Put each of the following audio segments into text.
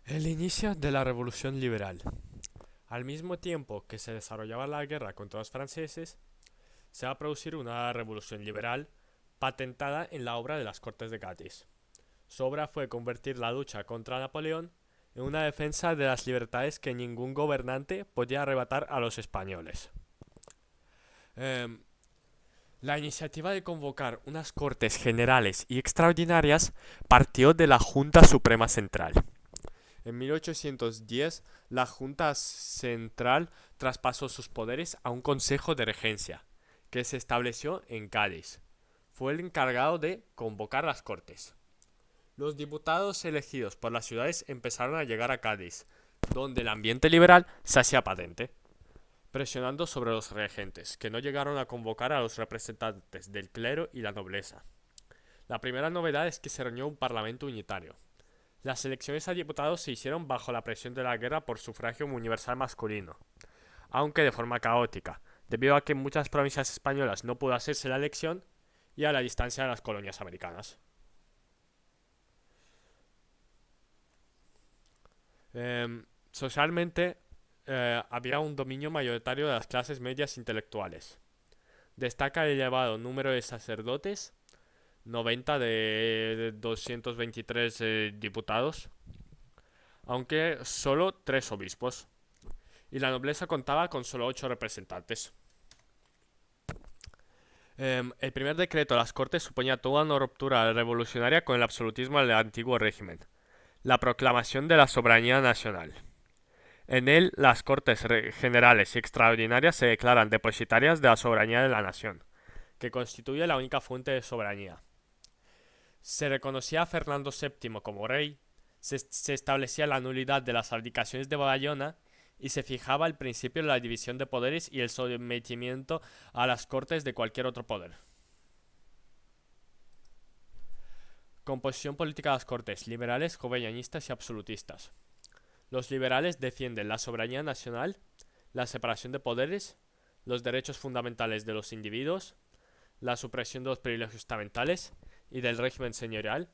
El inicio de la Revolución Liberal. Al mismo tiempo que se desarrollaba la guerra contra los franceses, se va a producir una revolución liberal patentada en la obra de las Cortes de Cádiz. Su obra fue convertir la lucha contra Napoleón en una defensa de las libertades que ningún gobernante podía arrebatar a los españoles. Em, la iniciativa de convocar unas Cortes Generales y Extraordinarias partió de la Junta Suprema Central. En 1810, la Junta Central traspasó sus poderes a un Consejo de Regencia, que se estableció en Cádiz. Fue el encargado de convocar las Cortes. Los diputados elegidos por las ciudades empezaron a llegar a Cádiz, donde el ambiente liberal se hacía patente, presionando sobre los regentes, que no llegaron a convocar a los representantes del clero y la nobleza. La primera novedad es que se reunió un parlamento unitario. Las elecciones a diputados se hicieron bajo la presión de la guerra por sufragio universal masculino, aunque de forma caótica, debido a que en muchas provincias españolas no pudo hacerse la elección y a la distancia de las colonias americanas. Socialmente, había un dominio mayoritario de las clases medias intelectuales. Destaca el elevado número de sacerdotes, 90 de 223 diputados, aunque solo 3 obispos, y la nobleza contaba con solo 8 representantes. El primer decreto de las Cortes suponía toda una ruptura revolucionaria con el absolutismo del antiguo régimen, la proclamación de la soberanía nacional. En él, las Cortes Generales y Extraordinarias se declaran depositarias de la soberanía de la nación, que constituye la única fuente de soberanía. Se reconocía a Fernando VII como rey, se establecía la nulidad de las abdicaciones de Bayona y se fijaba el principio de la división de poderes y el sometimiento a las Cortes de cualquier otro poder. Composición política de las Cortes: liberales, jovellanistas y absolutistas. Los liberales defienden la soberanía nacional, la separación de poderes, los derechos fundamentales de los individuos, la supresión de los privilegios estamentales y del régimen señorial.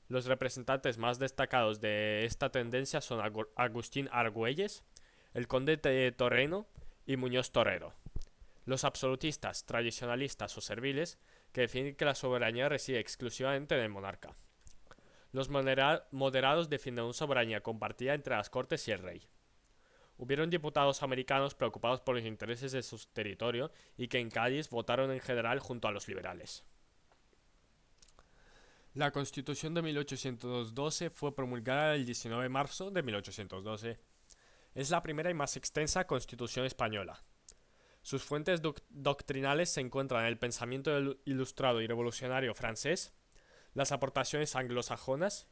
Los representantes más destacados de esta tendencia son Agustín Argüelles, el conde de Torreno y Muñoz Torrero. Los absolutistas, tradicionalistas o serviles, que defienden que la soberanía reside exclusivamente en el monarca. Los moderados defienden una soberanía compartida entre las Cortes y el rey. Hubieron diputados americanos preocupados por los intereses de su territorio y que en Cádiz votaron en general junto a los liberales. La Constitución de 1812 fue promulgada el 19 de marzo de 1812. Es la primera y más extensa constitución española. Sus fuentes doctrinales se encuentran en el pensamiento ilustrado y revolucionario francés, las aportaciones anglosajonas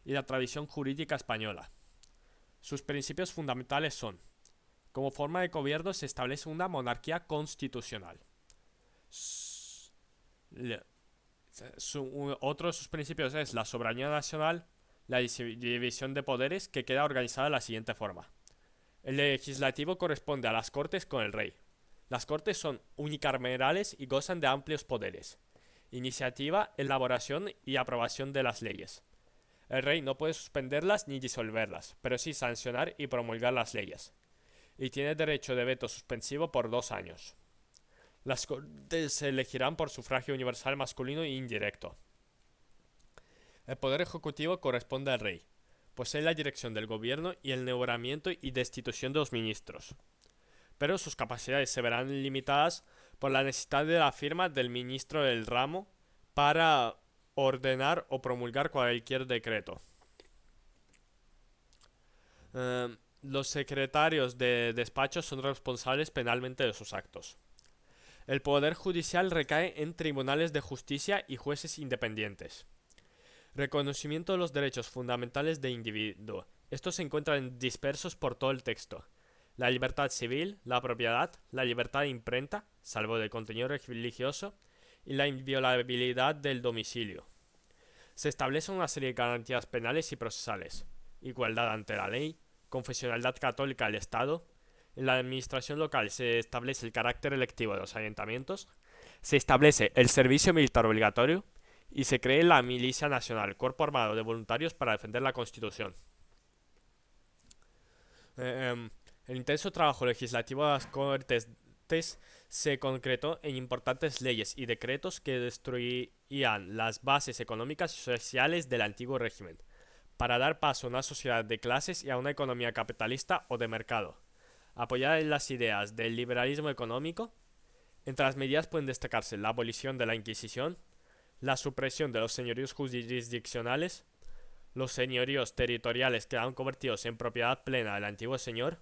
y la tradición jurídica española. Sus principios fundamentales son: como forma de gobierno se establece una monarquía constitucional. Otro de sus principios es la soberanía nacional, la división de poderes, que queda organizada de la siguiente forma. El legislativo corresponde a las Cortes con el rey. Las Cortes son unicamerales y gozan de amplios poderes: iniciativa, elaboración y aprobación de las leyes. El rey no puede suspenderlas ni disolverlas, pero sí sancionar y promulgar las leyes, y tiene derecho de veto suspensivo por 2 años. Las Cortes se elegirán por sufragio universal masculino e indirecto. El poder ejecutivo corresponde al rey. Posee la dirección del gobierno y el nombramiento y destitución de los ministros, pero sus capacidades se verán limitadas por la necesidad de la firma del ministro del ramo para ordenar o promulgar cualquier decreto. Los secretarios de despacho son responsables penalmente de sus actos. El poder judicial recae en tribunales de justicia y jueces independientes. Reconocimiento de los derechos fundamentales de individuo. Estos se encuentran dispersos por todo el texto: la libertad civil, la propiedad, la libertad de imprenta, salvo de contenido religioso, y la inviolabilidad del domicilio. Se establecen una serie de garantías penales y procesales: igualdad ante la ley, confesionalidad católica del Estado. En la administración local se establece el carácter electivo de los ayuntamientos, se establece el servicio militar obligatorio y se cree la Milicia Nacional, cuerpo armado de voluntarios para defender la Constitución. Eh, em, el intenso trabajo legislativo de las Cortes se concretó en importantes leyes y decretos que destruían las bases económicas y sociales del antiguo régimen, para dar paso a una sociedad de clases y a una economía capitalista o de mercado, apoyada en las ideas del liberalismo económico. Entre las medidas pueden destacarse la abolición de la Inquisición, la supresión de los señoríos jurisdiccionales, los señoríos territoriales quedaron convertidos en propiedad plena del antiguo señor,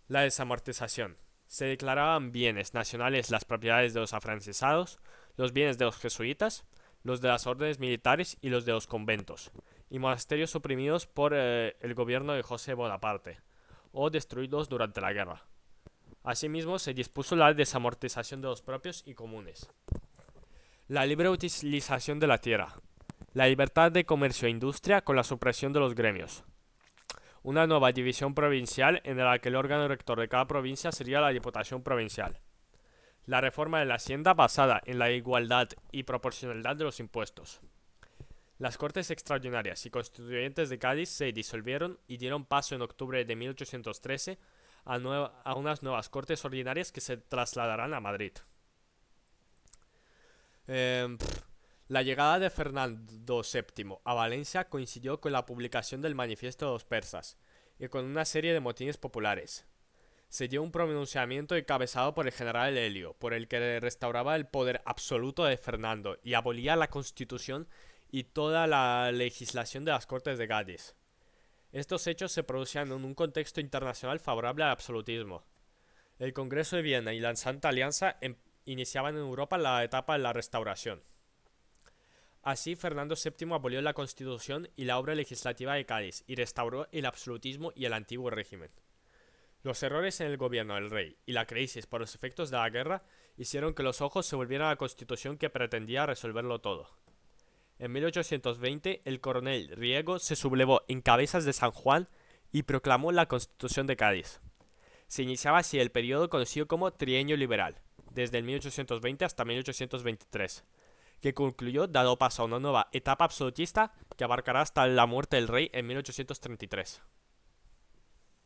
la desamortización. Se declaraban bienes nacionales las propiedades de los afrancesados, los bienes de los jesuitas, los de las órdenes militares y los de los conventos, y monasterios suprimidos por el gobierno de José Bonaparte, o destruidos durante la guerra. Asimismo, se dispuso la desamortización de los propios y comunes. La libre utilización de la tierra. La libertad de comercio e industria con la supresión de los gremios. Una nueva división provincial en la que el órgano rector de cada provincia sería la Diputación Provincial. La reforma de la hacienda basada en la igualdad y proporcionalidad de los impuestos. Las Cortes Extraordinarias y Constituyentes de Cádiz se disolvieron y dieron paso en octubre de 1813 a unas nuevas Cortes Ordinarias que se trasladarán a Madrid. Eh, la llegada de Fernando VII a Valencia coincidió con la publicación del Manifiesto de los Persas y con una serie de motines populares. Se dio un pronunciamiento encabezado por el general Helio, por el que restauraba el poder absoluto de Fernando y abolía la Constitución y toda la legislación de las Cortes de Cádiz. Estos hechos se producían en un contexto internacional favorable al absolutismo. El Congreso de Viena y la Santa Alianza iniciaban en Europa la etapa de la restauración. Así, Fernando VII abolió la Constitución y la obra legislativa de Cádiz y restauró el absolutismo y el antiguo régimen. Los errores en el gobierno del rey y la crisis por los efectos de la guerra hicieron que los ojos se volvieran a la Constitución que pretendía resolverlo todo. En 1820, el coronel Riego se sublevó en Cabezas de San Juan y proclamó la Constitución de Cádiz. Se iniciaba así el periodo conocido como Trienio Liberal, desde el 1820 hasta 1823, que concluyó dando paso a una nueva etapa absolutista que abarcará hasta la muerte del rey en 1833.